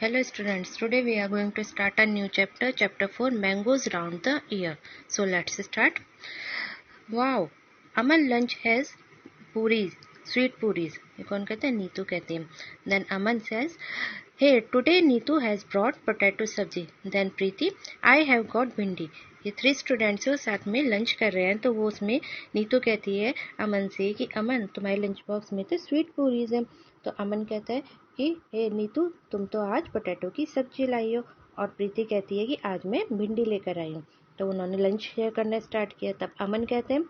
Hello students, today we are going to start a new chapter, chapter 4, mangoes round the year. So let's start. Wow, Aman lunch has puris, sweet puris. ये कौन कहते हैं? नीतू कहती है. Then Aman says, hey, today Neetu has brought potato sabji. Then Preeti, I have got bhindi. ये 3 students वो साथ में लंच कर रहे हैं. तो वो उसमें नीतू कहती है अमन से कि अमन तुम्हारे लंच बॉक्स में तो स्वीट पूरीज है. तो अमन कहता है कि हे नीतू तुम तो आज पोटैटो की सब्जी लाई हो. और प्रीति कहती है कि आज मैं भिंडी लेकर आई हूँ. तो उन्होंने लंच शेयर करना स्टार्ट किया. तब अमन कहते हैं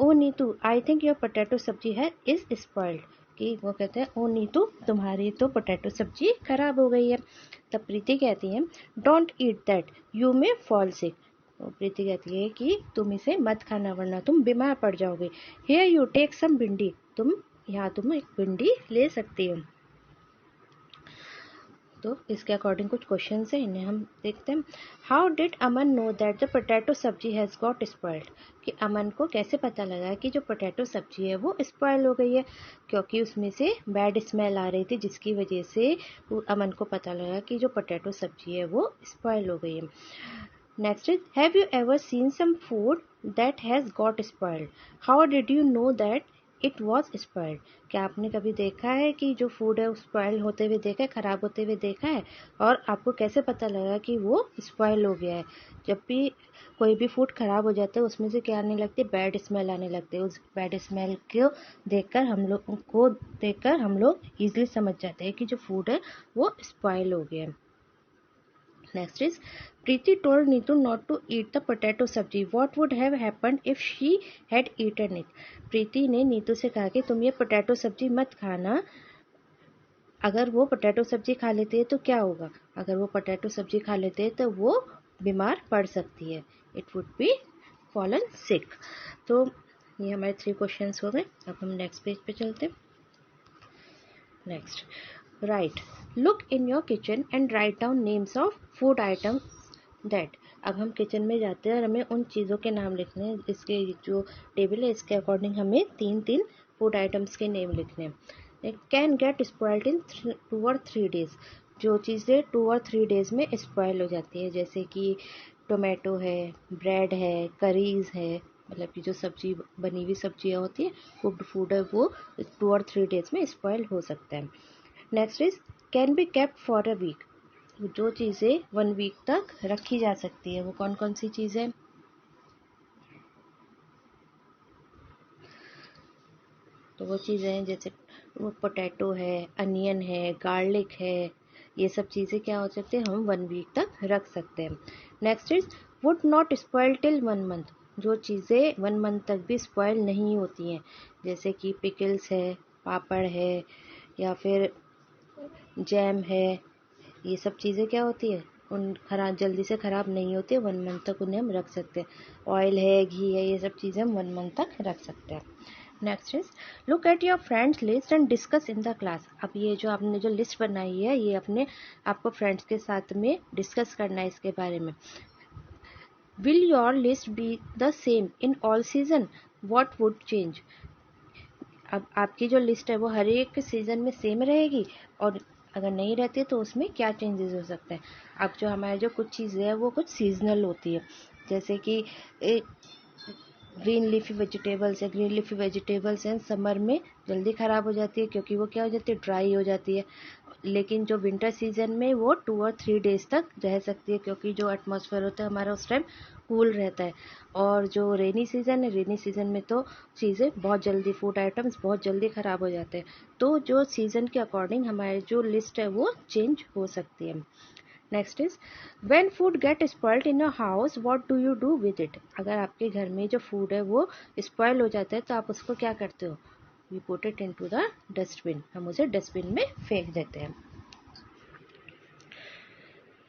oh Neetu I think your potato sabzi है इज स्पॉइल्ड. कि वो कहते हैं ओ नीतू तुम्हारी तो पोटैटो सब्जी खराब हो गई है. तब प्रीति कहती है don't eat that you may fall sick. तो प्रीति कहती है कि तुम इसे मत खाना वरना तुम बीमार पड़ जाओगे. हियर यू टेक सम भिंडी, तुम एक भिंडी ले सकती हो. तो इसके अकॉर्डिंग कुछ क्वेश्चन है, इन्हें हम देखते हैं. How did Aman know that the potato सब्जी हैज़ गॉट स्पॉइल्ड. कि अमन को कैसे पता लगा कि जो पोटैटो सब्जी है वो स्पॉइल हो गई है. क्योंकि उसमें से बैड स्मेल आ रही थी जिसकी वजह से अमन को पता लगा कि जो पोटैटो सब्जी है वो स्पॉइल हो गई है. Next is have you ever seen some food that has got spoiled. How did you know that it was spoiled. क्या आपने कभी देखा है कि जो फूड है स्पॉइल होते हुए देखा है, ख़राब होते हुए देखा है, और आपको कैसे पता लगा कि वो स्पॉइल हो गया है. जब भी कोई भी फूड ख़राब हो जाता है उसमें से क्या आने लगती है, बैड स्मेल आने लगती है. उस बैड स्मेल को देखकर हम लोग ईजिली समझ जाते हैं कि जो फूड है वो स्पॉइल हो गया है. Next is Preeti told Neetu not to eat the potato sabji. What would have happened if she had eaten it? प्रीति ने नीतू से कहा कि तुम ये पोटैटो सब्जी मत खाना. अगर वो पोटैटो सब्जी खा लेते हैं तो क्या होगा. अगर वो पोटैटो सब्जी खा लेते हैं तो वो बीमार पड़ सकती है. It would be fallen sick. तो ये हमारे 3 क्वेश्चंस हो गए. अब हम नेक्स्ट पेज पे चलते हैं. Next right look in your kitchen and write down names of food item that. अब हम किचन में जाते हैं और हमें उन चीज़ों के नाम लिखने हैं. इसके जो टेबल है इसके अकॉर्डिंग हमें 3 फूड आइटम्स के नेम लिखने हैं. कैन गेट स्पॉइल्ड इन 2 और 3 डेज. जो चीज़ें 2 और 3 डेज में स्पॉइल हो जाती है जैसे कि टोमेटो है, ब्रेड है, करीज है, मतलब कि जो सब्जी बनी हुई सब्जियाँ होती है, कुक्ड फूड है, वो 2 और 3 डेज में स्पॉइल हो सकता है. Next is can be kept for a week. जो चीज़ें 1 वीक तक रखी जा सकती है वो कौन कौन सी चीज़ें. तो वो चीज़ें हैं जैसे वो पोटैटो है, अनियन है, गार्लिक है. ये सब चीज़ें क्या हो सकती है, हम 1 वीक तक रख सकते हैं. Next is would not spoil till 1 month. जो चीज़ें 1 मंथ तक भी स्पॉइल नहीं होती हैं जैसे कि पिकल्स है, पापड़ है, या फिर जैम है. ये सब चीज़ें क्या होती है, उन खराब जल्दी से ख़राब नहीं होती है. 1 मंथ तक उन्हें हम रख सकते हैं. ऑयल है, घी है, ये सब चीज़ें हम 1 मंथ तक रख सकते हैं. Next is look at your friends list and discuss in the class. अब ये जो आपने जो लिस्ट बनाई है ये आपको फ्रेंड्स के साथ में डिस्कस करना है इसके बारे में. Will your list be the same in all season. What would change. अब आपकी जो लिस्ट है वो हर एक सीज़न में सेम रहेगी, और अगर नहीं रहती तो उसमें क्या चेंजेस हो सकते हैं. अब जो हमारे जो कुछ चीज़ें हैं वो कुछ सीजनल होती है जैसे कि ग्रीन लीफी वेजिटेबल्स है. ग्रीन लीफी वेजिटेबल्स हैं समर में जल्दी ख़राब हो जाती है क्योंकि वो क्या हो जाती है, ड्राई हो जाती है. लेकिन जो विंटर सीजन में वो 2 और 3 डेज तक रह सकती है क्योंकि जो एटमॉस्फेयर होता है हमारा उस टाइम कूल रहता है. और जो रेनी सीजन है, रेनी सीजन में तो चीज़ें बहुत जल्दी, फूड आइटम्स बहुत जल्दी ख़राब हो जाते हैं. तो जो सीज़न के अकॉर्डिंग हमारी जो लिस्ट है वो चेंज हो सकती है. Next is when food get spoiled in your house what do you do with it. अगर आपके घर में जो फूड है वो स्पॉइल हो जाता है तो आप उसको क्या करते हो, we put it into the dustbin. हम उसे डस्टबिन में फेंक देते हैं.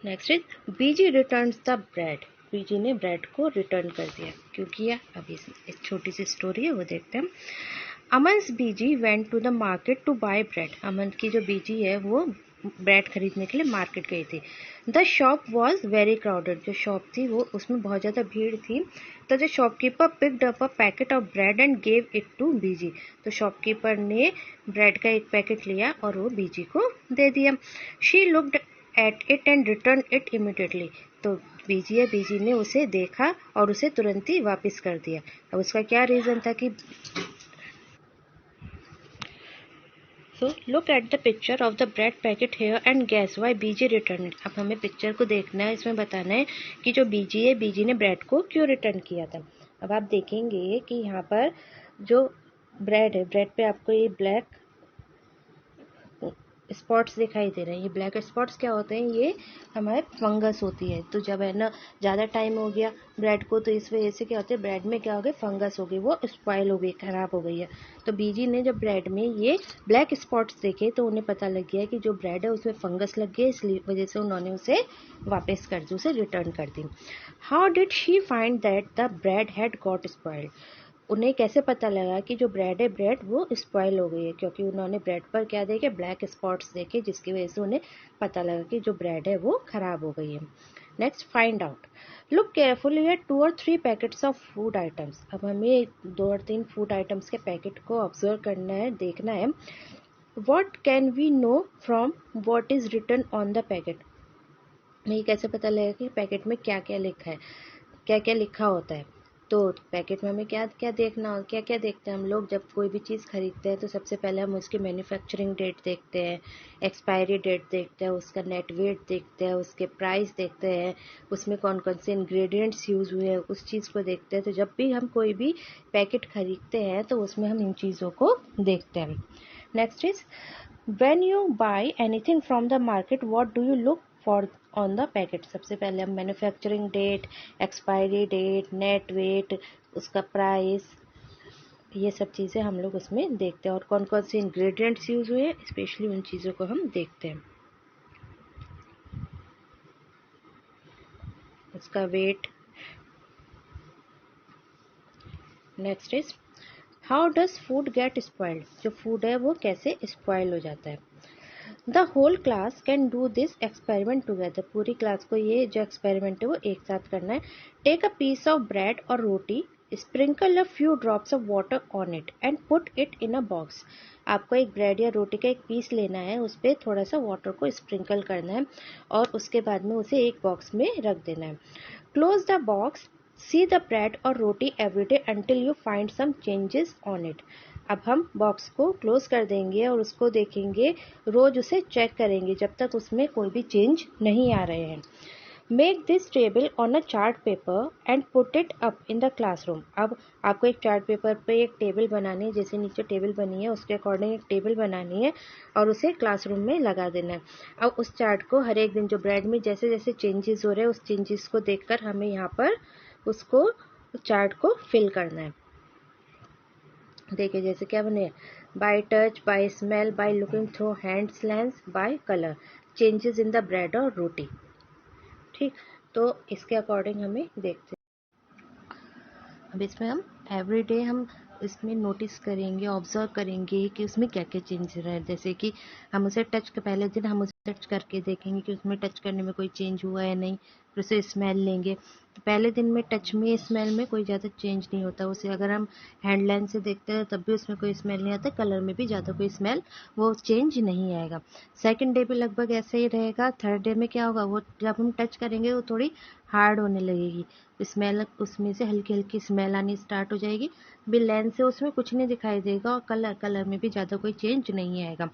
Next is Biji returns the bread. Biji ने ब्रेड को रिटर्न कर दिया. क्यों किया, अभी एक छोटी सी स्टोरी है वो देखते हैं. Aman's Biji went to the market to buy bread. Aman की जो बीजी है वो ब्रेड खरीदने के लिए मार्केट गई थी. The shop was very crowded. जो शॉप थी वो उसमें बहुत ज़्यादा भीड़ थी. तो the shopkeeper picked up a packet of bread and gave it to Biji. तो शॉपकीपर ने ब्रेड का एक पैकेट लिया और वो बीजी को दे दिया. She looked at it and return it immediately. तो बीजी ने उसे देखा और उसे तुरंत ही वापस कर दिया। अब उसका क्या रीज़न था कि so look at the picture of the bread packet here and guess why BG return. अब हमें पिक्चर को देखना है, इसमें बताना है कि जो बीजी ने ब्रेड को क्यों रिटर्न किया था। अब आप देखेंगे कि यहाँ पर जो ब्रेड है, ब्रेड पे आपको ये ब्लैक स्पॉट्स दिखाई दे रहे हैं। ये ब्लैक स्पॉट्स क्या होते हैं, ये हमारे फंगस होती है। तो जब है ना ज़्यादा टाइम हो गया ब्रेड को, तो इस वजह से क्या होता है, ब्रेड में क्या हो गया, फंगस हो गई, वो स्पॉइल हो गई, ख़राब हो गई है। तो बीजी ने जब ब्रेड में ये ब्लैक स्पॉट्स देखे तो उन्हें पता लग गया कि जो ब्रेड है उसमें फंगस लग गई, इसलिए वजह से उन्होंने उसे वापस कर दी, उसे रिटर्न कर दी। How did she find that the bread had got spoiled. उन्हें कैसे पता लगा कि जो ब्रेड है, ब्रेड वो स्पॉइल हो गई है, क्योंकि उन्होंने ब्रेड पर क्या देखे, ब्लैक स्पॉट्स देखे, जिसकी वजह से उन्हें पता लगा कि जो ब्रेड है वो खराब हो गई है। Next, find out. Look carefully at 2 और 3 पैकेट्स ऑफ फूड आइटम्स। अब हमें 2 और 3 फूड आइटम्स के पैकेट को ऑब्जर्व करना है, देखना है। What can we know from what is written on the packet. ये कैसे पता लगेगा कि पैकेट में क्या क्या लिखा है, क्या क्या लिखा होता है। तो पैकेट में हमें क्या क्या देखना, क्या क्या देखते हैं हम लोग जब कोई भी चीज़ खरीदते हैं, तो सबसे पहले हम उसकी मैन्युफैक्चरिंग डेट देखते हैं, एक्सपायरी डेट देखते हैं, उसका नेट वेट देखते हैं, उसके प्राइस देखते हैं, उसमें कौन कौन से इंग्रेडिएंट्स यूज़ हुए हैं, उस चीज़ को देखते हैं। तो जब भी हम कोई भी पैकेट खरीदते हैं तो उसमें हम इन चीज़ों को देखते हैं। Next is, when you buy anything from the market, what do you look for on the packet। सबसे पहले हम manufacturing date, expiry date, net weight, उसका प्राइस, ये सब चीज़ें हम लोग उसमें देखते हैं, और कौन कौन से इंग्रेडिएंट्स यूज हुए, स्पेशली उन चीज़ों को हम देखते हैं, उसका weight. Next is, how does food get spoiled. जो फूड है वो कैसे स्पॉइल हो जाता है। The whole class can do this experiment together. पूरी क्लास को ये जो एक्सपेरिमेंट है वो एक साथ करना है। Take a piece of bread और roti, sprinkle a few drops of water on it and put it in a box. आपको एक ब्रेड या रोटी का एक पीस लेना है, उस पर थोड़ा सा वाटर को स्प्रिंकल करना है और उसके बाद में उसे एक बॉक्स में रख देना है। Close the box, see the bread और roti every day until you find some changes on it. अब हम बॉक्स को क्लोज कर देंगे और उसको देखेंगे, रोज उसे चेक करेंगे जब तक उसमें कोई भी चेंज नहीं आ रहे हैं। Make this table on a chart paper and put it up in the classroom. अब आपको एक चार्ट पेपर पे एक टेबल बनानी है, जैसे नीचे टेबल बनी है उसके अकॉर्डिंग एक टेबल बनानी है और उसे क्लासरूम में लगा देना है। अब उस चार्ट को हर एक दिन जो ब्रेड में जैसे जैसे चेंजेस हो रहे हैं, उस चेंजेस को देखकर हमें यहाँ पर उसको चार्ट को फिल करना है। देखिए जैसे क्या बने, by touch, by smell, by looking through hands lens, by colour, changes in the bread और रोटी। ठीक, तो इसके अकॉर्डिंग हमें देखते हैं। अब इसमें हम एवरीडे हम इसमें नोटिस करेंगे, ऑब्जर्व करेंगे कि उसमें क्या क्या चेंज हो रहा है। जैसे कि हम उसे टच के पहले दिन हम उसे टच करके देखेंगे कि उसमें टच करने में कोई चेंज हुआ है नहीं, फिर उसे स्मेल लेंगे। तो पहले दिन में टच में, स्मेल में कोई ज़्यादा चेंज नहीं होता। उसे अगर हम हैंड लेंस से देखते हैं तब भी उसमें कोई स्मेल नहीं आता, कलर में भी ज़्यादा कोई स्मेल वो चेंज नहीं आएगा। सेकंड डे पे लगभग ऐसे ही रहेगा। थर्ड डे में क्या होगा, वो जब हम टच करेंगे वो थोड़ी हार्ड होने लगेगी, स्मेल उसमें से हल्की हल्की स्मेल आनी स्टार्ट हो जाएगी। भी लेंस से उसमें कुछ नहीं दिखाई देगा और कलर में भी ज़्यादा कोई चेंज नहीं आएगा।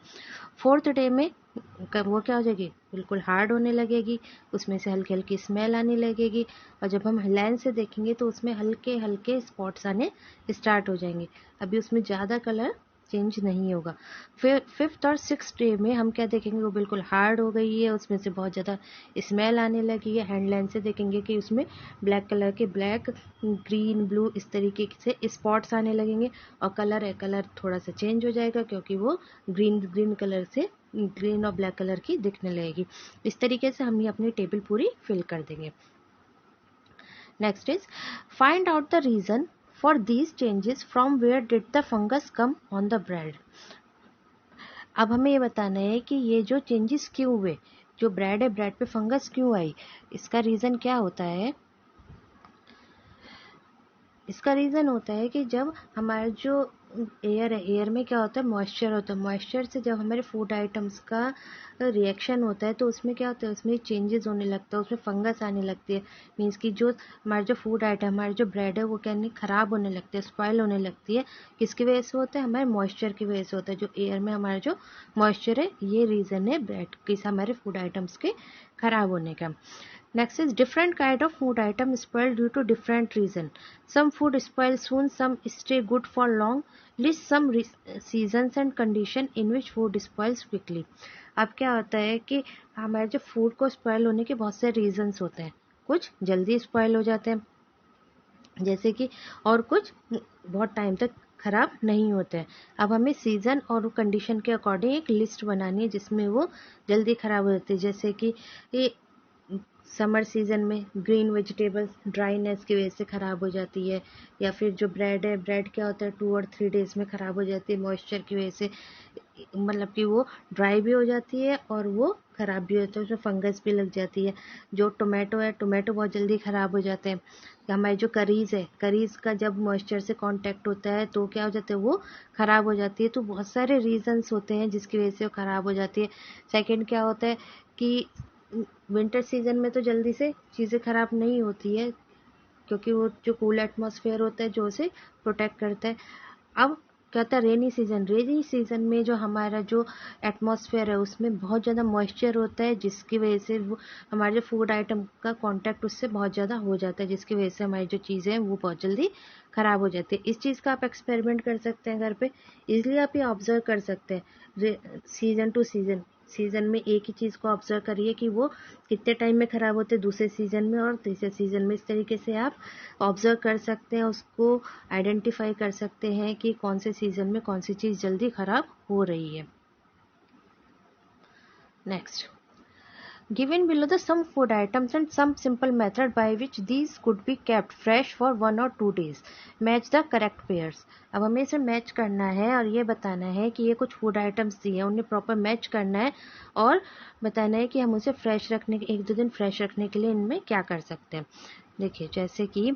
फोर्थ डे में वो क्या हो जाएगी, बिल्कुल हार्ड होने लगेगी, उसमें से हल्की हल्की स्मेल आने लगेगी और जब हम लेंस से देखेंगे तो उसमें हल्के हल्के स्पॉट्स आने स्टार्ट हो जाएंगे। अभी उसमें ज़्यादा कलर चेंज नहीं होगा। फिर फिफ्थ और सिक्स डे में हम क्या देखेंगे, वो बिल्कुल हार्ड हो गई है, उसमें से बहुत ज़्यादा स्मेल आने लगी है। हैंड लेंस से देखेंगे कि उसमें ब्लैक कलर के, ब्लैक, ग्रीन, ब्लू, इस तरीके से स्पॉट्स आने लगेंगे और कलर थोड़ा सा चेंज हो जाएगा, क्योंकि वो ग्रीन कलर से, ग्रीन और ब्लैक कलर की दिखने लगेगी। इस तरीके से हम ये अपनी टेबल पूरी फिल कर देंगे। Next is, find out the reason for these changes, from where did the fungus come on the bread. अब हमें ये बताना है कि ये जो चेंजेस क्यों हुए, जो ब्रेड है, ब्रेड पे फंगस क्यों आई, इसका रीज़न क्या होता है। इसका रीज़न होता है कि जब हमारा जो एयर है, एयर में क्या होता है, मॉइस्चर होता है। मॉइस्चर से जब हमारे फूड आइटम्स का रिएक्शन होता है तो उसमें क्या होता है, उसमें चेंजेस होने लगता है, उसमें फंगस आने लगती है। मीन्स कि जो हमारा जो फूड आइटम, हमारी जो ब्रेड है वो क्या नहीं ख़राब होने लगती है, स्पॉइल होने लगती है। किसकी वजह से होता है, हमारे मॉइस्चर की वजह से होता है। जो एयर में हमारा जो मॉइस्चर है, ये रीज़न है ब्रेड किस हमारे फूड आइटम्स के ख़राब होने का। Next is different kind of food item spoil due to different reason. Some food spoil soon, some stay good for long. List some seasons and condition in which food spoils quickly. अब क्या होता है कि हमारे जो food को spoil होने के बहुत से रीजंस होते हैं। कुछ जल्दी स्पॉइल हो जाते हैं जैसे कि, और कुछ बहुत टाइम तक ख़राब नहीं होते हैं। अब हमें सीज़न और कंडीशन के अकॉर्डिंग एक लिस्ट बनानी है जिसमें वो जल्दी ख़राब हो जाती है। जैसे कि समर सीज़न में ग्रीन वेजिटेबल्स ड्राईनेस की वजह से ख़राब हो जाती है, या फिर जो ब्रेड है, ब्रेड क्या होता है 2 और 3 डेज़ में ख़राब हो जाती है मॉइस्चर की वजह से, मतलब कि वो ड्राई भी हो जाती है और वो ख़राब भी होता है, उसमें फंगस भी लग जाती है। जो टोमेटो है, टोमेटो बहुत जल्दी ख़राब हो जाते हैं। हमारी जो करीज़ है, करीज़ का जब मॉइस्चर से कांटेक्ट होता है तो क्या हो जाता है, वो ख़राब हो जाती है। तो बहुत सारे रीज़न्स होते हैं जिसकी वजह से वो ख़राब हो जाती है। सेकंड क्या होता है कि विंटर सीज़न में तो जल्दी से चीज़ें ख़राब नहीं होती है क्योंकि वो जो कूल एटमॉस्फेयर होता है जो उसे प्रोटेक्ट करता है। अब क्या होता है, रेनी सीज़न में जो हमारा जो एटमॉस्फेयर है उसमें बहुत ज़्यादा मॉइस्चर होता है जिसकी वजह से वो हमारे जो फूड आइटम का कांटेक्ट उससे बहुत ज़्यादा हो जाता है, जिसकी वजह से हमारी जो चीज़ें हैं वो बहुत जल्दी ख़राब हो जाती है। इस चीज़ का आप एक्सपेरिमेंट कर सकते हैं घर पे, इसलिए आप ये ऑब्ज़र्व कर सकते हैं सीज़न टू सीज़न में एक ही चीज़ को ऑब्ज़र्व करिए कि वो कितने टाइम में ख़राब होते हैं दूसरे सीज़न में और तीसरे सीज़न में। इस तरीके से आप ऑब्ज़र्व कर सकते हैं, उसको आइडेंटिफाई कर सकते हैं कि कौन से सीज़न में कौन सी चीज़ जल्दी ख़राब हो रही है। Next, given below the some food items and some simple method by which these could be kept fresh for 1 or 2 days. Match the correct pairs. अब हमें इसे मैच करना है और ये बताना है कि ये कुछ फूड आइटम्स दिए हैं, उन्हें प्रॉपर मैच करना है और बताना है कि हम उसे फ्रेश रखने के 1-2 दिन फ्रेश रखने के लिए इनमें क्या कर सकते हैं। देखिए जैसे कि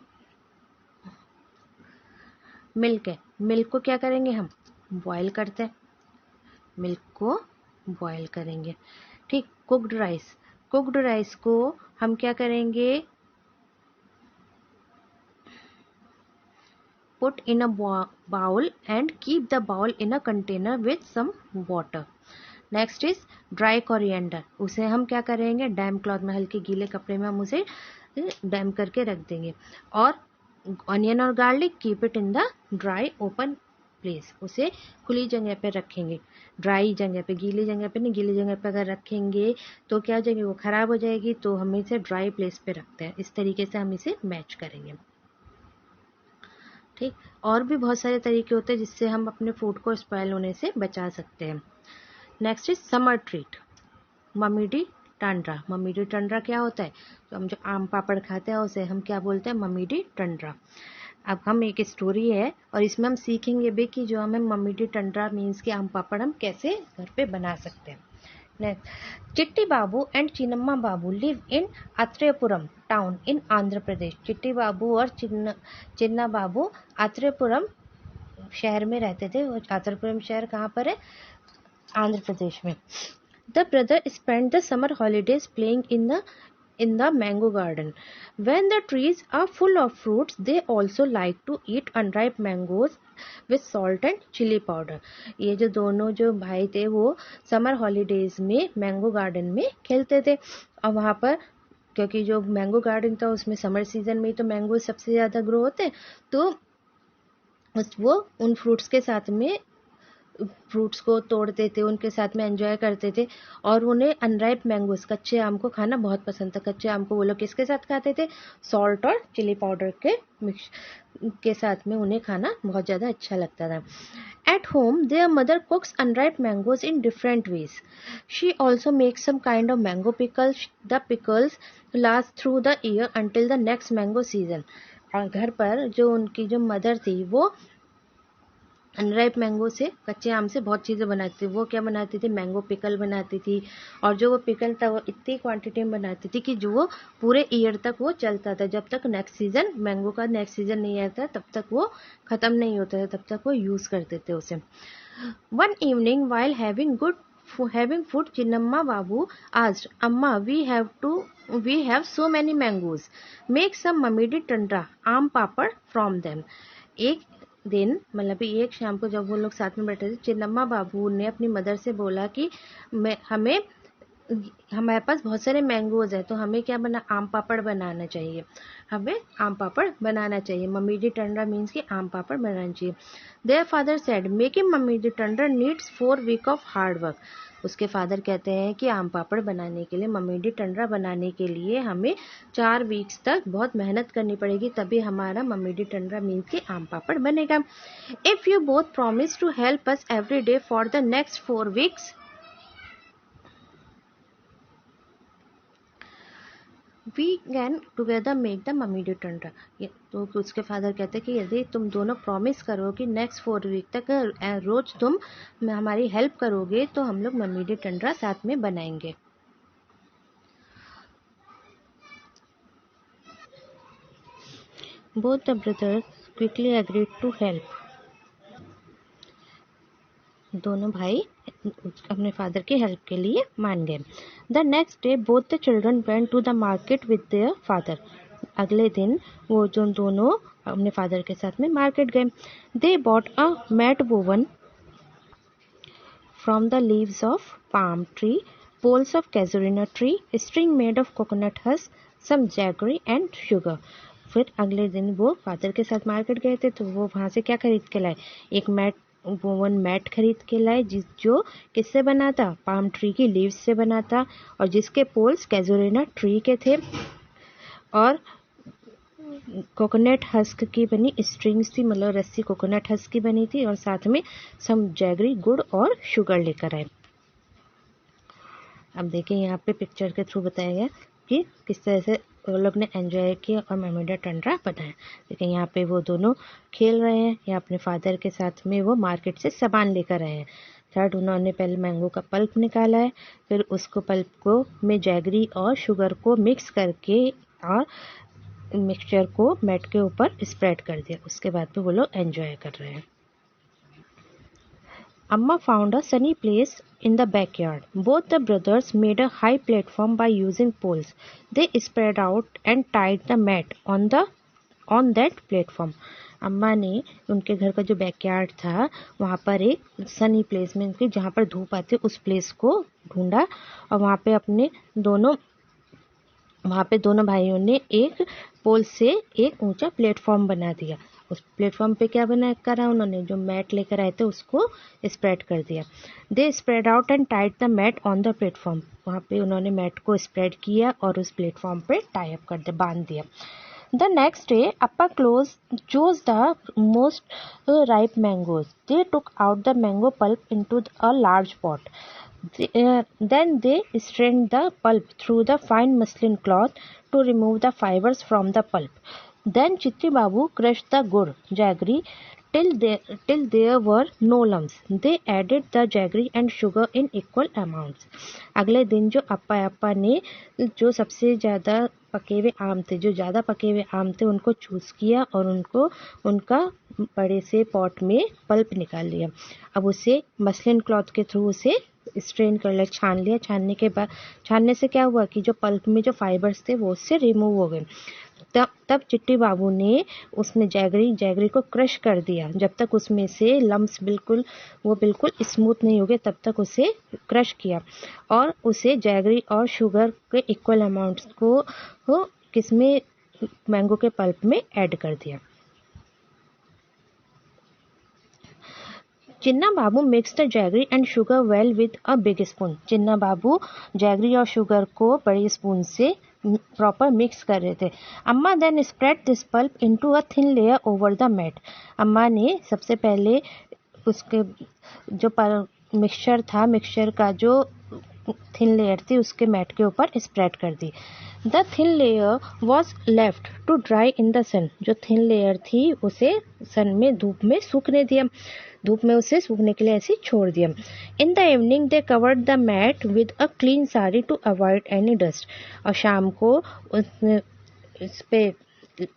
मिल्क है, मिल्क को क्या करेंगे, हम बॉयल करते हैं, मिल्क को बॉयल करेंगे। ठीक, कुक्ड राइस को हम क्या करेंगे, put in a bowl and keep the bowl in a container with some water. Next is dry coriander, उसे हम क्या करेंगे, डैम क्लॉथ में, हल्के गीले कपड़े में हम उसे डैम करके रख देंगे। और ऑनियन और garlic keep it in the dry open place, उसे खुली जगह पे रखेंगे, ड्राई जगह पे, गीली जगह पे नहीं, गीली जगह पे अगर रखेंगे तो क्या हो जाएगी, वो ख़राब हो जाएगी, तो हम इसे ड्राई प्लेस पे रखते हैं। इस तरीके से हम इसे मैच करेंगे। ठीक, और भी बहुत सारे तरीके होते हैं जिससे हम अपने फूड को स्पॉइल होने से बचा सकते हैं। Next is summer treat, mamidi tandra. Mamidi tandra क्या होता है, तो हम जो आम पापड़ खाते हैं उसे हम क्या बोलते हैं, ममीडी टंड्रा। अब हम एक स्टोरी है और इसमें हम सीखेंगे भी कि जो हमें ममीडी टंड्रा मीन्स कि आम पापड़ हम कैसे घर पे बना सकते हैं। Next, Chitti Babu and Chinnamma Babu live in Atreyapuram town in Andhra Pradesh. Chitti Babu और चिन्ना बाबू आत्रेयपुरम शहर में रहते थे। आत्रेयपुरम शहर कहाँ पर है, आंध्र प्रदेश में। The brother spent the summer holidays playing in the mango garden. When the trees are full of fruits, they also like to eat unripe mangoes with salt and chili powder. ये जो दोनों जो भाई थे वो समर हॉलीडेज में mango garden में खेलते थे और वहाँ पर क्योंकि जो मैंगो गार्डन था उसमें समर सीजन में तो मैंगो सबसे ज़्यादा ग्रो होते हैं, तो वो उन फ्रूट्स के साथ में फ्रूट्स को तोड़ते थे, उनके साथ में एंजॉय करते थे और उन्हें अनराइप मैंगोस, कच्चे आम को खाना बहुत पसंद था। कच्चे आम को वो लोग किसके साथ खाते थे, सॉल्ट और चिली पाउडर के मिक्स के साथ में उन्हें खाना बहुत ज़्यादा अच्छा लगता था। At home, their mother cooks unripe mangoes in different ways. She also makes some kind of mango pickles. The pickles last through the year until the next mango season. और घर पर जो उनकी जो मदर थी वो अनराइप मैंगो से, कच्चे आम से बहुत चीज़ें बनाती थी। वो क्या बनाती थी? मैंगो पिकल बनाती थी, और जो वो पिकल था वो इतनी क्वांटिटी में बनाती थी कि जो वो पूरे ईयर तक वो चलता था। जब तक नेक्स्ट सीज़न, मैंगो का नेक्स्ट सीज़न नहीं आता तब तक वो ख़त्म नहीं होता था, तब तक वो यूज़ करते थे उसे। One evening while having food, Chinnamma Babu asked, "Amma, we have so many mangoes. Make some mamidi tandra, आम पापड़ from them." एक दिन, मतलब एक शाम को जब वो लोग साथ में बैठे थे, चिन्नम्मा बाबू ने अपनी मदर से बोला कि हमें हमारे पास बहुत सारे मैंगोज हैं, तो हमें क्या आम पापड़ बनाना चाहिए, हमें आम पापड़ बनाना चाहिए। मम्मीडी टंडरा मीन्स कि आम पापड़ बनाना चाहिए। Their father said, making mamidi tandra needs 4 week of hard work. उसके फादर कहते हैं कि आम पापड़ बनाने के लिए, मम्मीडी टंडरा बनाने के लिए हमें 4 वीक्स तक बहुत मेहनत करनी पड़ेगी, तभी हमारा मम्मीडी टंडरा मीन्स कि आम पापड़ बनेगा। If you both promise to help us every day for the next 4 weeks, we can together make the mamidi tandra. तो उसके फादर कहते हैं कि यदि तुम दोनों प्रॉमिस करो कि नेक्स्ट 4 वीक तक रोज तुम हमारी हेल्प करोगे तो हम लोग मम्मीडी टंडरा साथ में बनाएंगे। Both the brothers quickly agreed to help. दोनों भाई अपने फादर की हेल्प के लिए मान गए। The next day both the children went to the market with their father. अगले दिन वो जो दोनों अपने फादर के साथ में मार्केट गए। They bought a mat woven from the leaves of palm tree, poles of casuarina tree, string made of coconut husk, some jaggery and sugar। फिर अगले दिन वो फादर के साथ मार्केट गए थे, तो वो वहाँ से क्या खरीद के लाए? एक वोवन मैट खरीद के लाए, जो किससे बना था? पाम ट्री की लीव्स से बना था, और जिसके पोल्स कैजुरिना ट्री के थे, और कोकोनट हस्क की बनी स्ट्रिंग्स थी, मतलब रस्सी कोकोनट हस्क की बनी थी, और साथ में सम जैगरी, गुड़ और शुगर लेकर आए। अब देखिए यहाँ पे पिक्चर के थ्रू बताया गया कि किस तरह से वो लोग ने एंजॉय किया और मम्मीडा टंडरा बनाया। देखिए यहाँ पे वो दोनों खेल रहे हैं, या अपने फादर के साथ में वो मार्केट से सामान लेकर आए हैं। थर्ड, उन्होंने पहले मैंगो का पल्प निकाला है, फिर उसको पल्प को में जैगरी और शुगर को मिक्स करके और मिक्सचर को मैट के ऊपर स्प्रेड कर दिया। उसके बाद में वो लोग एंजॉय कर रहे हैं। Amma found a sunny place in the backyard. Both the brothers made a high platform by using poles. They spread out and tied the mat on that platform. अम्मा ने उनके घर का जो बैकयार्ड था वहाँ पर एक सनी प्लेस में, जहाँ पर धूप आती है उस प्लेस को ढूंढा, और वहाँ पे दोनों भाइयों ने एक पोल से एक ऊंचा प्लेटफॉर्म बना दिया। उस प्लेटफॉर्म पे क्या बना करा उन्होंने? जो मैट लेकर आए थे उसको स्प्रेड कर दिया। They spread out and tied the mat on the platform. वहाँ पे उन्होंने मैट को स्प्रेड किया और उस प्लेटफॉर्म पे टाई अप कर दिया, बांध दिया। The next day, Appa chose the most ripe mangoes. They took out the mango pulp into a large pot. Then they strained the pulp through the fine muslin cloth to remove the fibers from the pulp. Then Chitri Babu crushed the gur, jaggery, till there were no lumps. They added the jaggery and sugar in equal amounts. अगले दिन जो अप्पा ने जो सबसे ज़्यादा पके हुए आम थे, उनको चूज़ किया और उनका बड़े से पॉट में पल्प निकाल लिया। अब उसे मसलिन क्लॉथ के थ्रू उसे स्ट्रेन कर लिया, छान लिया। छानने से क्या हुआ कि जो पल्प में जो फाइबर्स थे वो उससे रिमूव हो गए। तब चिट्टी बाबू ने उसमें जैगरी को क्रश कर दिया। जब तक उसमें से लम्स बिल्कुल स्मूथ नहीं हो गए तब तक उसे क्रश किया, और उसे जैगरी और शुगर के इक्वल अमाउंट्स को किसमें? मैंगो के पल्प में ऐड कर दिया। Chinna Babu mix the jaggery and sugar well with a big spoon. Chinna Babu jaggery और शुगर को बड़ी स्पून से प्रॉपर मिक्स कर रहे थे। Amma then spread this pulp into a thin layer over the mat. Amma ने सबसे पहले उसके जो मिक्सचर का जो थिन लेयर थी उसके मैट के ऊपर स्प्रेड कर दी। The thin layer was left to dry in the sun. जो थिन लेयर थी उसे सन में, धूप में सूखने दिया। धूप में उसे सूखने के लिए ऐसे ही छोड़ दिया। In the evening they covered the mat with a clean sari to avoid any dust. और शाम को इस पे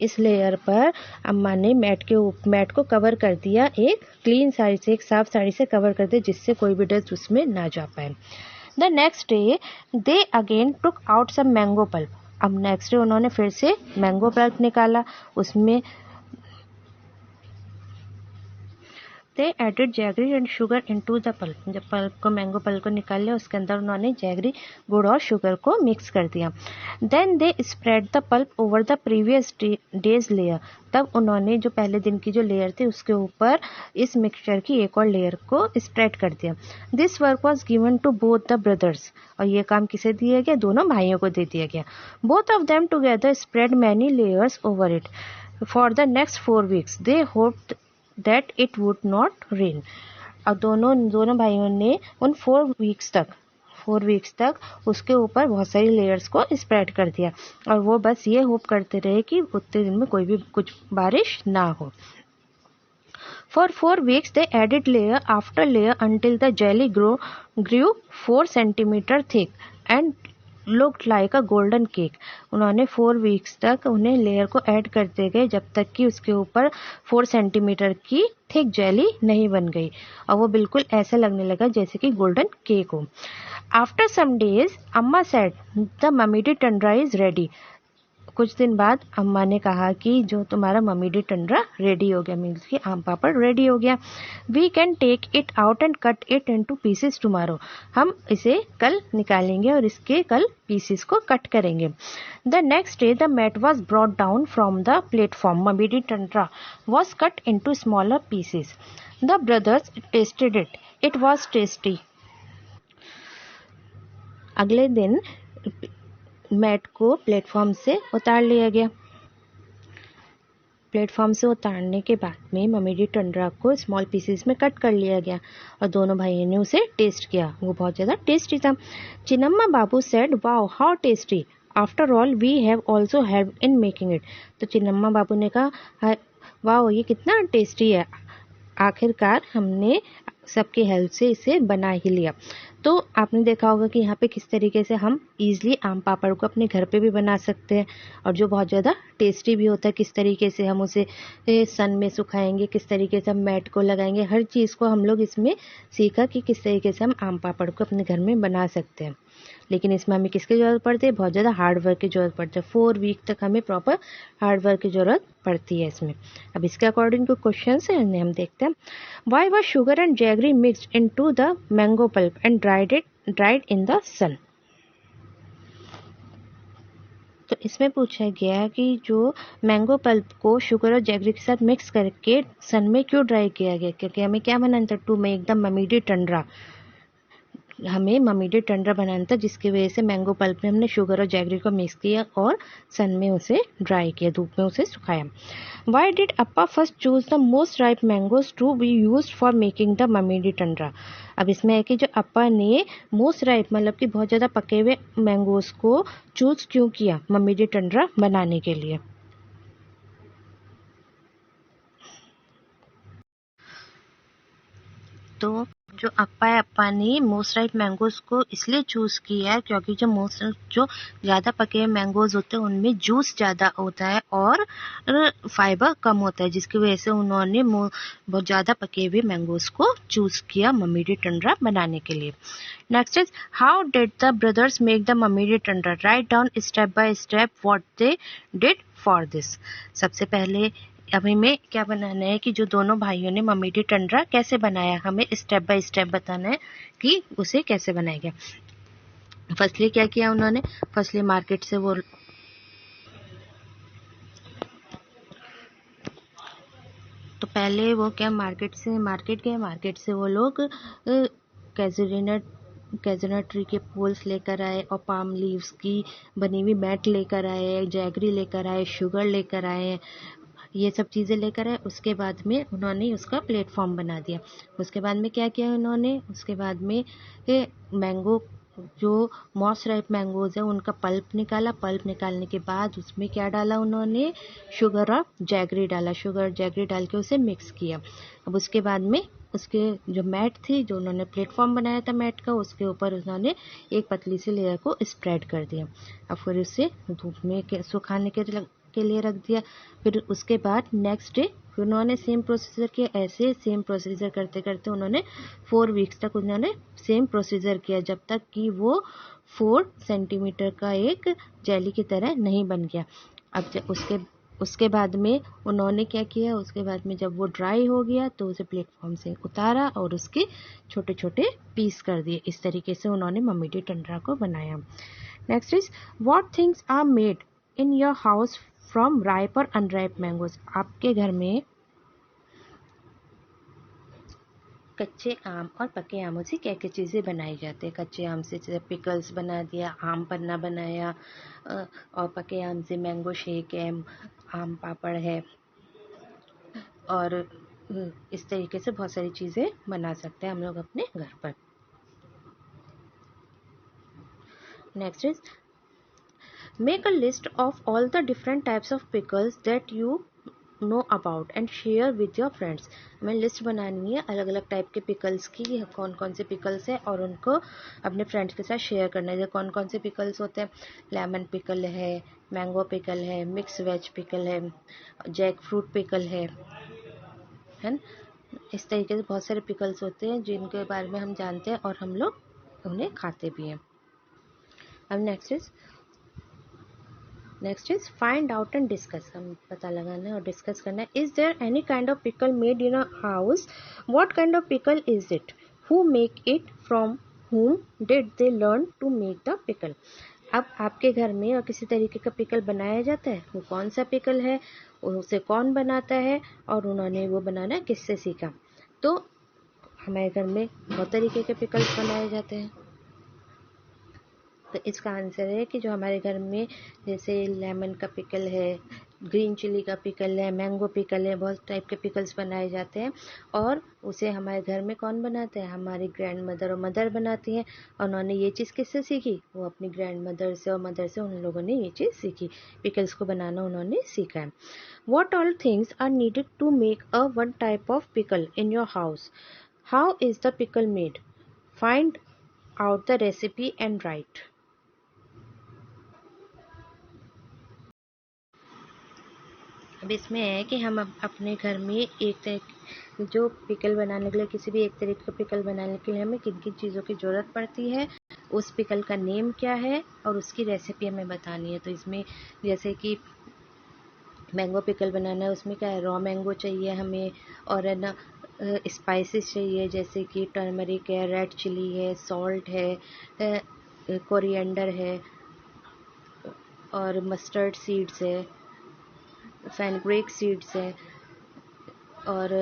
इस लेयर पर अम्मा ने मैट को कवर कर दिया, एक क्लीन साड़ी से, एक साफ साड़ी से कवर कर दिया, जिससे कोई भी डस्ट उसमें ना जा पाए। The next day they again took out some mango pulp. अब नेक्स्ट डे उन्होंने फिर से मैंगो पल्प निकाला, उसमें they added jaggery and sugar into the pulp. जब मैंगो पल्प को निकाल लिया, उसके अंदर उन्होंने जैगरी, गुड़ और शुगर को मिक्स कर दिया। Then they spread the pulp over the previous day's layer. तब उन्होंने जो पहले दिन की जो लेयर थी उसके ऊपर इस मिक्सचर की एक और लेयर को स्प्रेड कर दिया। This work was given to both the brothers. और ये काम किसे दिया गया? दोनों भाइयों को दे दिया गया। Both of them together spread many layers over it for the next 4 weeks। They hoped that it would not rain। और दोनों भाइयों ने उन 4 weeks तक उसके ऊपर बहुत सारी लेयर्स को स्प्रेड कर दिया, और वो बस ये होप करते रहे कि उतने दिन में कोई भी कुछ बारिश ना हो। For 4 weeks they added layer after layer until the jelly grew 4 centimeter thick and looked like a golden cake। उन्होंने 4 weeks तक उन्हें लेयर को ऐड करते गए जब तक कि उसके ऊपर 4 सेंटीमीटर की थिक जेली नहीं बन गई, और वो बिल्कुल ऐसा लगने लगा जैसे कि गोल्डन केक हो। आफ्टर सम डेज अम्मा said the mamidi टंडरा is ready. कुछ दिन बाद अम्मा ने कहा कि जो तुम्हारा ममीडी टंडरा रेडी हो गया, मीन्स कि आम पापड़ रेडी हो गया। We can take it out and cut it into pieces tomorrow. हम इसे कल निकालेंगे और इसके कल पीसेस को कट करेंगे। The next day the mat was brought down from the platform. Mamidi tandra was cut into smaller pieces. The brothers tasted it. It was tasty. अगले दिन मैट को प्लेटफॉर्म से उतार लिया गया। प्लेटफॉर्म से उतारने के बाद में ममीडी टंडरा को स्मॉल पीसेस में कट कर लिया गया और दोनों भाइयों ने उसे टेस्ट किया। वो बहुत ज़्यादा टेस्टी था। Chinnamma Babu said wow how tasty, after all we have also help in making it. तो चिन्नम्मा बाबू ने कहा वाओ ये कितना टेस्टी है, आखिरकार हमने सबकी हेल्प से इसे बना ही लिया। तो आपने देखा होगा कि यहाँ पे किस तरीके से हम इजीली आम पापड़ को अपने घर पे भी बना सकते हैं, और जो बहुत ज़्यादा टेस्टी भी होता है। किस तरीके से हम उसे सन में सुखाएंगे, किस तरीके से हम मैट को लगाएंगे, हर चीज़ को हम लोग इसमें सीखा कि किस तरीके से हम आम पापड़ को अपने घर में बना सकते हैं। लेकिन इसमें हमें किसकी ज़रूरत पड़ती है? बहुत ज़्यादा हार्ड वर्क की ज़रूरत पड़ती है। 4 week तक हमें प्रॉपर हार्ड वर्क की ज़रूरत पड़ती है इसमें। अब इसके अकॉर्डिंग को क्वेश्चन है, इन्हें हम देखते हैं। Why was sugar and jaggery mixed into the mango pulp and dried in the sun. तो इसमें पूछा गया कि जो मैंगो पल्प को शुगर और जैगरी के साथ मिक्स करके सन में क्यों ड्राई किया गया, क्योंकि हमें क्या बनाना था? To make the mamidi tandra. हमें ममीडी टंडरा बनाना था, जिसकी वजह से मैंगो पल्प में हमने शुगर और जैगरी को मिक्स किया और सन में उसे ड्राई किया, धूप में उसे सुखाया। Why did appa first choose the most ripe mangoes to be used for making the mamidi tandra. अब इसमें है कि जो अप्पा ने मोस्ट राइप मतलब कि बहुत ज़्यादा पके हुए मैंगोज को चूज क्यों किया ममीडी टंडरा बनाने के लिए। तो जो अप्पा ने मोस्ट राइप मैंगोज को इसलिए चूज़ किया है क्योंकि जो ज़्यादा पके हुए मैंगोज होते हैं उनमें जूस ज़्यादा होता है और फाइबर कम होता है, जिसकी वजह से उन्होंने बहुत ज़्यादा पके हुए मैंगोज को चूज़ किया ममीडी टंडरा बनाने के लिए। Next is how did the brothers make the mamidi tandra. Write down step by step what they did for this. सबसे पहले हमें क्या बनाना है कि जो दोनों भाइयों ने ममीडी टंडरा कैसे बनाया, हमें स्टेप बाय स्टेप बताना है कि उसे कैसे बनाया गया। फर्स्टली क्या किया उन्होंने? फर्स्टली मार्केट से वो तो पहले वो क्या मार्केट से वो लोग कैजुनट ट्री के पोल्स लेकर आए और पाम लीव्स की बनी हुई मैट लेकर आए, जैगरी लेकर आए, शुगर लेकर आए, ये सब चीज़ें लेकर आए। उसके बाद में उन्होंने उसका प्लेटफॉर्म बना दिया। उसके बाद में क्या किया उन्होंने? उसके बाद में मैंगो जो मॉस राइप मैंगोज है उनका पल्प निकाला। पल्प निकालने के बाद उसमें क्या डाला उन्होंने? शुगर और जैगरी डाला। शुगर और जैगरी डाल के उसे मिक्स किया। अब उसके बाद में उसके जो मैट थी, जो उन्होंने प्लेटफॉर्म बनाया था मैट का, उसके ऊपर उन्होंने एक पतली सी लेयर को स्प्रेड कर दिया। अब फिर उसे धूप में सुखाने के लिए रख दिया। फिर उसके बाद नेक्स्ट डे फिर उन्होंने सेम प्रोसीजर किया। ऐसे सेम प्रोसीजर करते करते उन्होंने 4 वीक्स तक उन्होंने सेम प्रोसीजर किया, जब तक कि वो 4 सेंटीमीटर का एक जेली की तरह नहीं बन गया। अब उसके बाद में उन्होंने क्या किया, उसके बाद में जब वो ड्राई हो गया तो उसे प्लेटफॉर्म से उतारा और उसके छोटे छोटे पीस कर दिए। इस तरीके से उन्होंने मम्मी टंडरा को बनाया। Next is what things are made in your house from ripe और अनराइप मैंगोज। आपके घर में कच्चे आम और पके आमों से क्या क्या चीज़ें बनाई जाती है। कच्चे आम से जैसे पिकल्स बना दिया, आम पन्ना बनाया, और पके आम से मैंगो शेक है, आम पापड़ है, और इस तरीके से बहुत सारी चीज़ें बना सकते हैं हम लोग अपने घर पर। Next is make a list of all the different types of pickles that you know about and share with your friends. हमें लिस्ट बनानी है अलग अलग टाइप के पिकल्स की, कौन कौन से पिकल्स हैं, और उनको अपने फ्रेंड्स के साथ शेयर करना है। कौन कौन से पिकल्स होते हैं, लेमन पिकल है, मैंगो पिकल है, मिक्स वेज पिकल है, जैक फ्रूट पिकल है ना। इस तरीके से बहुत सारे पिकल्स होते हैं जिनके बारे में हम जानते हैं और हम लोग उन्हें खाते भी हैं। अब next is find out and discuss. हम पता लगाना है और डिस्कस करना है। Is there any kind of pickle made in a house, what kind of pickle is it, who make it, from whom did they learn to make the pickle. अब आपके घर में और किसी तरीके का पिकल बनाया जाता है, वो कौन सा पिकल है, उसे कौन बनाता है, और उन्होंने वो बनाना किससे सीखा। तो हमारे घर में बहुत तरीके के पिकल्स बनाए जाते हैं। तो इसका आंसर है कि जो हमारे घर में जैसे लेमन का पिकल है, ग्रीन चिली का पिकल है, मैंगो पिकल है, बहुत टाइप के पिकल्स बनाए जाते हैं। और उसे हमारे घर में कौन बनाते हैं, हमारी ग्रैंड मदर और मदर बनाती हैं। और उन्होंने ये चीज़ किससे सीखी, वो अपनी ग्रैंड मदर से और मदर से उन लोगों ने ये चीज़ सीखी, पिकल्स को बनाना उन्होंने सीखा है। What all things are needed to make a one type of pickle in your house, how is the pickle made, find out the recipe and write. अब इसमें है कि हम अपने घर में एक तरह जो पिकल बनाने के लिए, किसी भी एक तरीके का पिकल बनाने के लिए हमें किन किन चीज़ों की ज़रूरत पड़ती है, उस पिकल का नेम क्या है और उसकी रेसिपी हमें बतानी है। तो इसमें जैसे कि मैंगो पिकल बनाना है, उसमें क्या है, रॉ मैंगो चाहिए हमें, और है ना स्पाइसेस चाहिए, जैसे कि टर्मरिक है, रेड चिली है, सॉल्ट है, कोरिएंडर है, और मस्टर्ड सीड्स है, फेनुग्रीक सीड्स है, और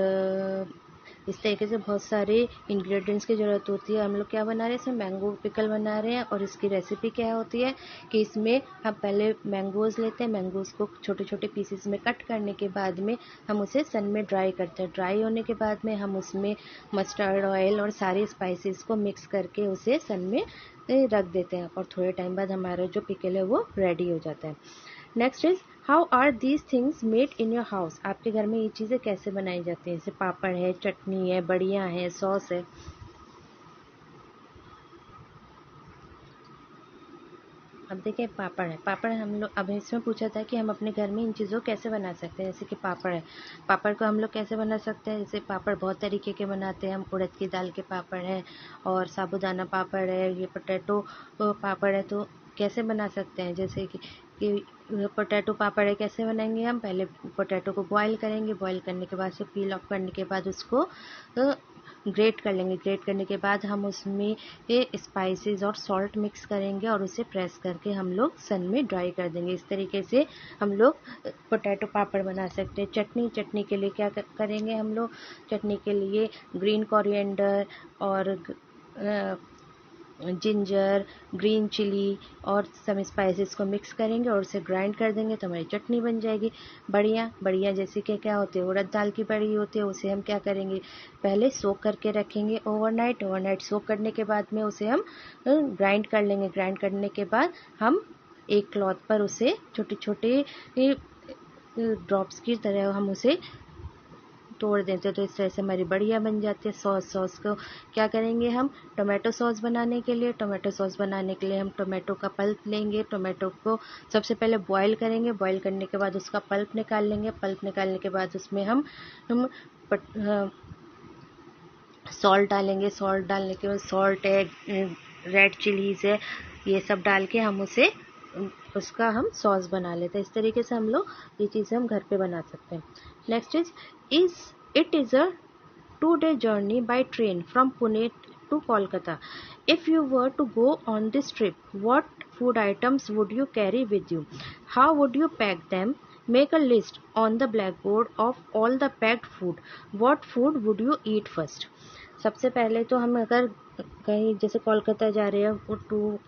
इस तरीके से बहुत सारे इंग्रेडिएंट्स की ज़रूरत होती है। हम लोग क्या बना रहे हैं, इसमें मैंगो पिकल बना रहे हैं, और इसकी रेसिपी क्या होती है कि इसमें हम पहले मैंगोज़ लेते हैं, मैंगोज़ को छोटे छोटे पीसेस में कट करने के बाद में हम उसे सन में ड्राई करते हैं। ड्राई होने के बाद में हम उसमें मस्टर्ड ऑयल और सारे स्पाइसेस को मिक्स करके उसे सन में रख देते हैं, और थोड़े टाइम बाद हमारा जो पिकल है वो रेडी हो जाता है। Next is how are these things made in your house. आपके घर में ये चीज़ें कैसे बनाई जाती हैं, जैसे पापड़ है, चटनी है, बड़ियाँ हैं, सॉस है। अब देखिए पापड़ है, पापड़ हम लोग, अब इसमें पूछा था कि हम अपने घर में इन चीज़ों को कैसे बना सकते हैं। जैसे कि पापड़ है, पापड़ को हम लोग कैसे बना सकते हैं, जैसे पापड़ बहुत तरीके के बनाते हैं हम। उड़द की दाल के पापड़ हैं, और साबूदाना पापड़ है, ये पोटैटो पापड़ है। तो कैसे बना सकते हैं, जैसे कि पोटैटो पापड़ है, कैसे बनाएंगे हम, पहले पोटैटो को बॉईल करेंगे, बॉईल करने के बाद से पील ऑफ करने के बाद उसको ग्रेट कर लेंगे। ग्रेट करने के बाद हम उसमें स्पाइसेस और सॉल्ट मिक्स करेंगे और उसे प्रेस करके हम लोग सन में ड्राई कर देंगे। इस तरीके से हम लोग पोटैटो पापड़ बना सकते हैं। चटनी के लिए क्या करेंगे हम लोग, चटनी के लिए ग्रीन कोरिएंडर और जिंजर, ग्रीन चिली और सम स्पाइसेस को मिक्स करेंगे और उसे ग्राइंड कर देंगे तो हमारी चटनी बन जाएगी। बढ़िया जैसे कि क्या होती है, उड़द दाल की बड़ी होती है, उसे हम क्या करेंगे, पहले सोक करके रखेंगे ओवरनाइट सोक करने के बाद में उसे हम ग्राइंड कर लेंगे। ग्राइंड करने के बाद हम एक क्लॉथ पर उसे छोटे छोटे ड्रॉप्स की तरह हम उसे तोड़ देते हैं तो इस तरह से हमारी बढ़िया बन जाती है। सॉस को क्या करेंगे हम, टोमेटो सॉस बनाने के लिए हम टोमेटो का पल्प लेंगे। टोमेटो को सबसे पहले बॉईल करेंगे, बॉईल करने के बाद उसका पल्प निकाल लेंगे। पल्प निकालने के बाद उसमें हम सॉल्ट डालेंगे। सॉल्ट डालने के बाद सॉल्ट है, रेड चिलीज़ है, ये सब डाल के हम उसका हम सॉस बना लेते हैं। इस तरीके से हम लोग ये चीज़ें हम घर पे बना सकते हैं। Next it is a 2-day journey by train from Pune to Kolkata. If you were to go on this trip, what food items would you carry with you? How would you pack them? Make a list on the blackboard of all the packed food. What food would you eat first? सबसे पहले तो हम अगर कहीं जैसे कोलकाता जा रहे हैं वो 2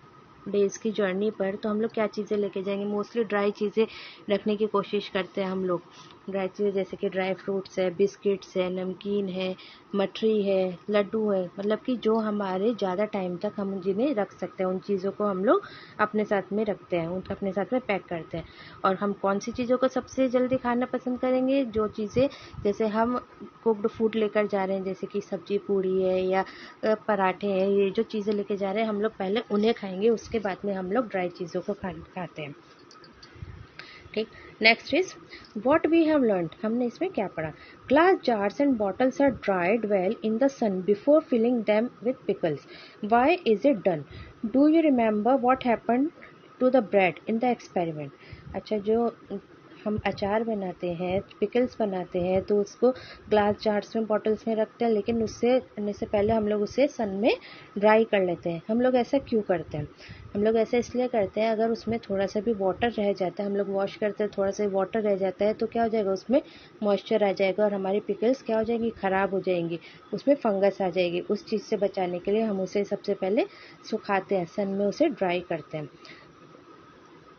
days की जर्नी पर, तो हम लोग क्या चीज़ें लेके जाएंगे, मोस्टली ड्राई चीज़ें रखने की कोशिश करते हैं हम लोग। ड्राई चीज़ें जैसे कि ड्राई फ्रूट्स है, बिस्किट्स है, नमकीन है, मठरी है, लड्डू है, मतलब कि जो हमारे ज़्यादा टाइम तक हम जिन्हें रख सकते हैं उन चीज़ों को हम लोग अपने साथ में रखते हैं, उनको अपने साथ में पैक करते हैं। और हम कौन सी चीज़ों को सबसे जल्दी खाना पसंद करेंगे, जो चीज़ें जैसे हम कुक्ड फूड लेकर जा रहे हैं, जैसे कि सब्जी पूड़ी है या पराठे हैं, ये जो चीज़ें लेके जा रहे हैं हम लोग पहले उन्हें खाएंगे, उसके बाद में हम लोग ड्राई चीज़ों को खाते हैं। ठीक, next is what we have learn. हमने इसमें क्या पढ़ा, glass jars and bottles are dried well in the sun before filling them with pickles. Why is it done? Do you remember what happened to the bread in the experiment? अच्छा, जो हम अचार बनाते हैं, पिकल्स बनाते हैं, तो उसको ग्लास जार्स में, बॉटल्स में रखते हैं, लेकिन उससे करने से पहले हम लोग उसे सन में ड्राई कर लेते हैं। हम लोग ऐसा क्यों करते हैं? हम लोग ऐसा इसलिए करते हैं, अगर उसमें थोड़ा सा भी वाटर रह जाता है, हम लोग वॉश करते हैं, थोड़ा सा वाटर रह जाता है, तो क्या हो जाएगा, उसमें मॉइस्चर आ जाएगा और हमारी पिकल्स क्या हो जाएंगी, ख़राब हो जाएंगी, उसमें फंगस आ जाएगी। उस चीज़ से बचाने के लिए हम उसे सबसे पहले सुखाते हैं, सन में उसे ड्राई करते हैं।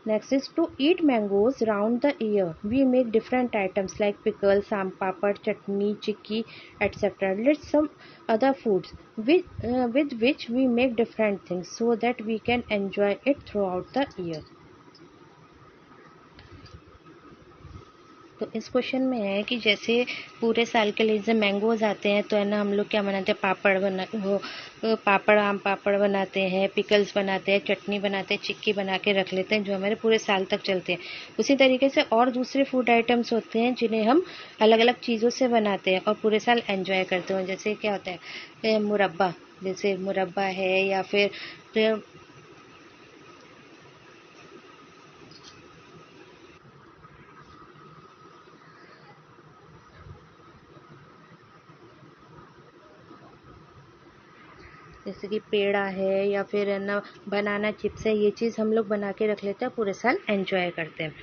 Next is to eat mangoes round the year. We make different items like pickle, sam papad, chutney, chikki, etc. Let's some other foods with which we make different things so that we can enjoy it throughout the year. तो इस question में है कि जैसे पूरे साल के लिए जैसे मैंगोज आते हैं, तो है ना, हम लोग क्या बनाते हैं, पापड़, आम पापड़ बनाते हैं, पिकल्स बनाते हैं, चटनी बनाते हैं, चिक्की बना के रख लेते हैं, जो हमारे पूरे साल तक चलते हैं। उसी तरीके से और दूसरे फूड आइटम्स होते हैं जिन्हें हम अलग अलग चीज़ों से बनाते हैं और पूरे साल एंजॉय करते हैं। जैसे क्या होता है, मुरब्बा, जैसे मुरब्बा है, या फिर जैसे कि पेड़ा है, या फिर है ना बनाना चिप्स है, ये चीज़ हम लोग बना के रख लेते हैं, पूरे साल एंजॉय करते हैं।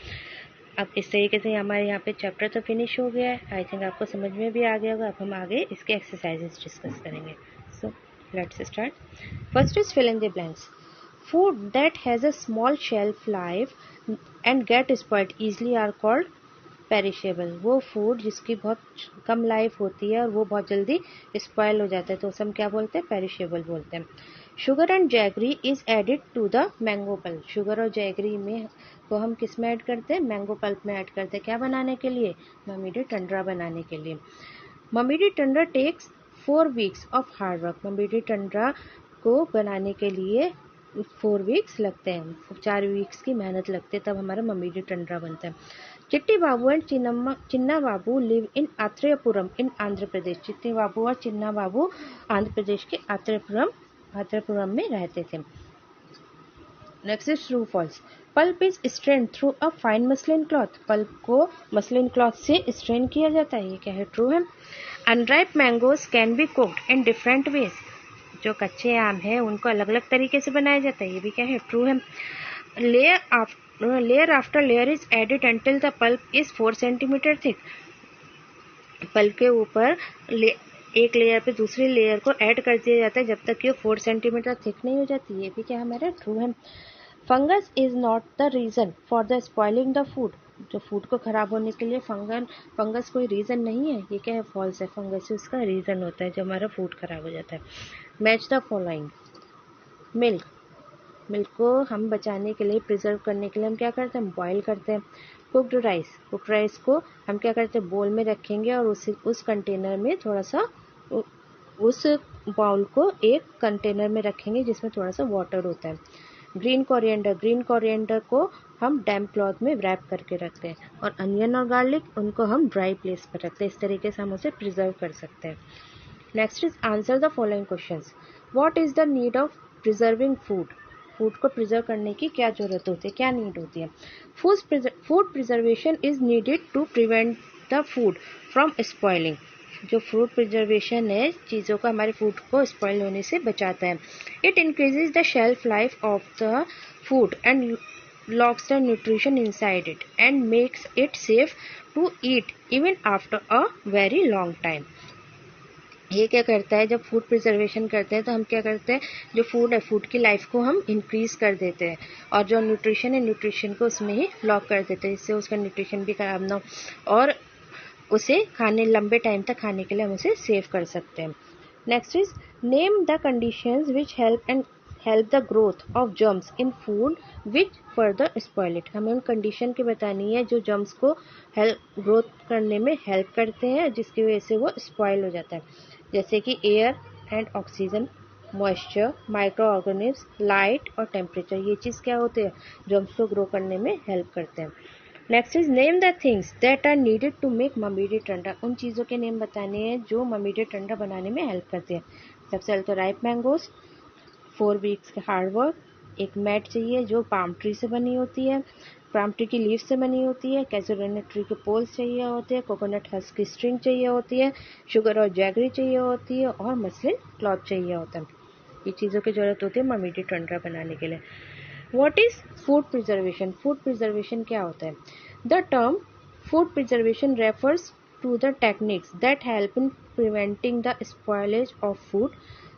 अब इस तरीके से हमारे यहाँ पे चैप्टर तो फिनिश हो गया है। आई थिंक आपको समझ में भी आ गया होगा। अब हम आगे इसके एक्सरसाइजेस डिस्कस करेंगे। So let's start. First is fill in the blanks. Food that has a small shelf life and get spoiled easily are called perishable. वो फूड जिसकी बहुत कम लाइफ होती है और वो बहुत जल्दी स्पॉइल हो जाता है, तो उसे हम क्या बोलते हैं, पेरिशेबल बोलते हैं। Sugar and jaggery is added to the mango pulp. Sugar और जैगरी में को हम किस में ऐड करते हैं, मैंगो पल्प में ऐड करते हैं। क्या बनाने के लिए, मम्मी टंडरा बनाने के लिए। Mamidi tandra takes 4 weeks of hard work. Mamidi tandra को बनाने के लिए 4 weeks लगते हैं, 4 weeks की मेहनत लगती है, तब हमारा मम्मी टंडरा बनता है। Chitti Babu and Chinna Babu live in Atreyapuram in Andhra Pradesh. Chitti Babu और चिन्ना बाबू आंध्र प्रदेश के आत्रेयपुरम में रहते थे। Next is true false. Pulp is strain through a fine muslin cloth. Pulp को मसलिन क्लॉथ से स्ट्रेन किया जाता है, ये क्या है, ट्रू है। Unripe mangoes can be cooked in different ways. जो कच्चे आम है उनको अलग अलग तरीके से बनाया जाता है, ये भी क्या है, ट्रू है। Layer after layer is added until the pulp is 4 centimeter thick. Pulp के ऊपर एक लेयर पे दूसरी लेयर को ऐड कर दिया जाता है जब तक कि वो 4 centimeter थिक नहीं हो जाती, ये भी क्या हमारा ट्रू है। Fungus is not the reason for the spoiling the food. जो फूड को खराब होने के लिए फंगस कोई रीजन नहीं है, ये क्या है, फॉल्स है। फंगस उसका रीजन होता है जो हमारा फूड खराब हो जाता है। Match the following. Milk milk को हम बचाने के लिए, प्रिजर्व करने के लिए हम क्या करते हैं, बॉईल करते हैं। कुक्ड राइस को हम क्या करते हैं, बोल में रखेंगे और उस कंटेनर में थोड़ा सा, उस बाउल को एक कंटेनर में रखेंगे जिसमें थोड़ा सा वाटर होता है। ग्रीन कोरिएंडर को हम डैम्प क्लॉथ में रैप करके रखते हैं। और अनियन और गार्लिक, उनको हम ड्राई प्लेस पर रखते हैं। इस तरीके से हम उसे प्रिजर्व कर सकते हैं। Next is answer the following questions. What is the need of preserving food? Food को प्रिजर्व करने की क्या जरूरत होती है, क्या नीड होती है? Food preservation is needed to prevent the food from spoiling. जो फूड प्रिजर्वेशन है, चीज़ों का, हमारे फूड को स्पॉइल होने से बचाता है। It increases the shelf life of the food and locks the nutrition inside it and makes it safe to eat even after a very long time. ये क्या करता है, जब फूड प्रिजर्वेशन करते हैं तो हम क्या करते हैं, जो फूड है, फूड की लाइफ को हम इंक्रीज कर देते हैं और जो न्यूट्रिशन है, न्यूट्रिशन को उसमें ही लॉक कर देते हैं, इससे उसका न्यूट्रिशन भी खराब ना हो और उसे खाने, लंबे टाइम तक खाने के लिए हम उसे सेव कर सकते हैं। Next is name the conditions which help the growth of germs in food which further spoil it. हमें उन कंडीशन की बतानी है जो जर्म्स को ग्रोथ करने में हेल्प करते हैं, जिसकी वजह से वो स्पॉइल हो जाता है। जैसे कि air and oxygen, moisture, micro organism, light और टेम्परेचर। ये चीज़ क्या होते हैं, जर्म्स को ग्रो करने में हेल्प करते हैं। Next is name the things that are needed to make mamidi tandra. उन चीज़ों के नेम बताने हैं जो ममीडी टंडा बनाने में हेल्प करते हैं। सबसे पहले तो राइप मैंगोज, 4 वीक्स के हार्ड वर्क, एक मैट चाहिए जो पाम ट्री से बनी होती है, पाम ट्री की लीफ से बनी होती है, कैजुरना ट्री के पोल्स चाहिए होते हैं, कोकोनट हस्क की स्ट्रिंग चाहिए होती है, शुगर और जैगरी चाहिए होती है और मसलिन क्लॉथ चाहिए होता है। ये चीज़ों की ज़रूरत होती है ममीडी टंडा बनाने के लिए। What is food preservation? Food preservation क्या होता है? The term food preservation refers to the techniques that help in preventing the spoilage of food.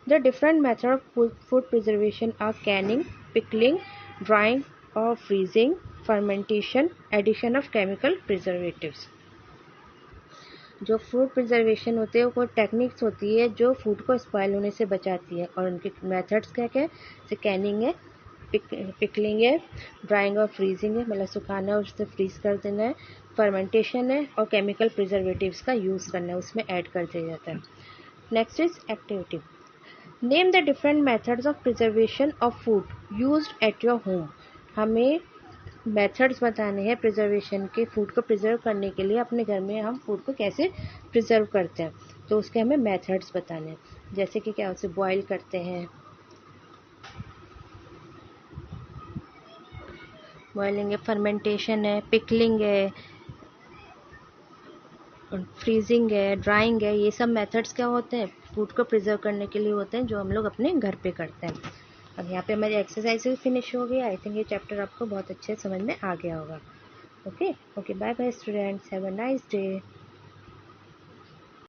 The different methods of food preservation are canning, pickling, drying or freezing, fermentation, addition of chemical preservatives. जो food preservation होते हैं वो techniques होती है जो food को spoil होने से बचाती है और उनके मेथड्स क्या क्या है, जैसे कैनिंग है, पिकलिंग है, ड्राइंग और फ्रीजिंग है, मतलब सुखाना और उससे फ्रीज कर देना है, फर्मेंटेशन है और केमिकल प्रिजर्वेटिव्स का यूज़ करना है, उसमें ऐड कर दिया जाता है। Next is activity. Name the different methods of preservation of food used at your home. हमें मेथड्स बताने हैं प्रिजर्वेशन के, फूड को प्रिजर्व करने के लिए अपने घर में हम फूड को कैसे प्रिजर्व करते हैं, तो उसके हमें मेथड्स बताने हैं। जैसे कि क्या, उसे बॉईल करते हैं, बॉइलिंग है, फर्मेंटेशन है, पिकलिंग है, फ्रीजिंग है, ड्राइंग है। ये सब मेथड्स क्या होते हैं, फूड को प्रिजर्व करने के लिए होते हैं, जो हम लोग अपने घर पे करते हैं। अब यहाँ पे हमारी एक्सरसाइज भी फिनिश हो गई। आई थिंक ये चैप्टर आपको बहुत अच्छे समझ में आ गया होगा। Okay bye bye students, have a nice day.